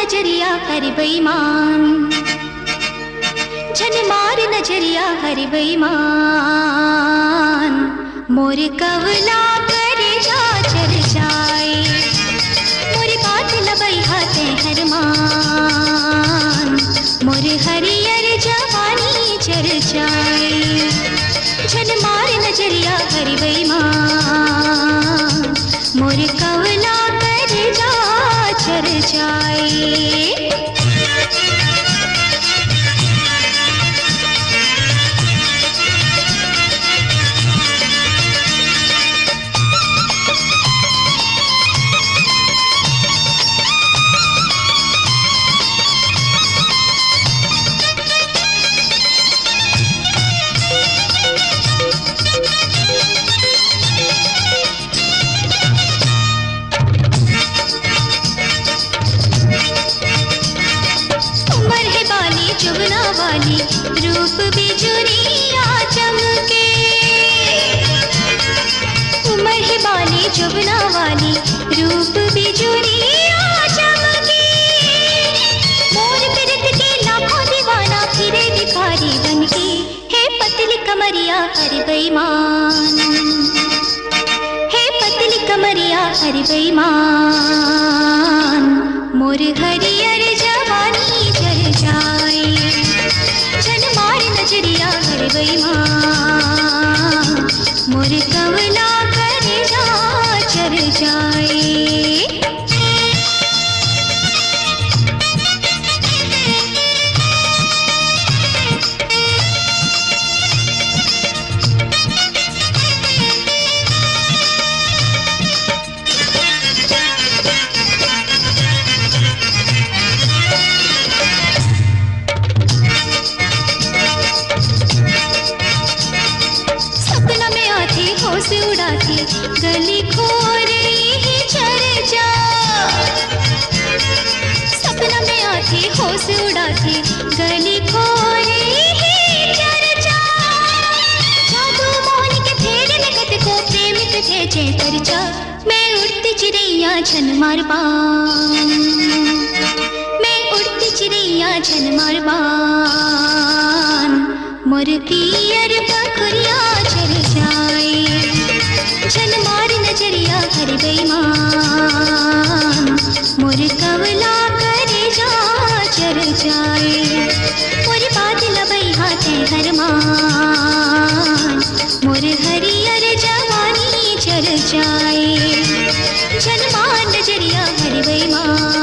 नजरिया हर बेईमान, झन मार नजरिया हर बेईमान, मोर कवला करे जा चर जाए, मोर बात लबई हाथे हर मान, मोर हरियर जवानी चर जाए, झन मार नजरिया हर बेईमान, मोर कवला करे जा चर जाए। जुबना वाली रूप बिजुरिया चमके, उमर है बाली जुबना वाली रूप बिजुरिया चमके, मोर बिरत के लाखों दीवाना फिरे भिखारी बनके, है पतली कमरिया हर बेईमान, है पतली कमरिया हर बेईमान, मोर हरियर जवानी चल जाए, झन मार नजरिया हर बेईमान, मोर कवला करे जा चर जाए। होश उड़ाती गली खो रही है चर्चा, सपना में आती होश उड़ाती गली खो रही है चर्चा, जादू मोहन के फेर लगत को प्रेमित भेजे चर्चा, मैं उड़ती चिड़ैया झन मार बान, मैं उड़ती चिड़ैया झन मार बान, मोर पियर बखरिया चल जाए, झन मार नजरिया हर बेईमान, मोर कवला करे जा चर जाए, मोर बात लबई हाथे हर मान, मोर हरियर जवानी चर जाए, झन मार नजरिया हर बेईमान।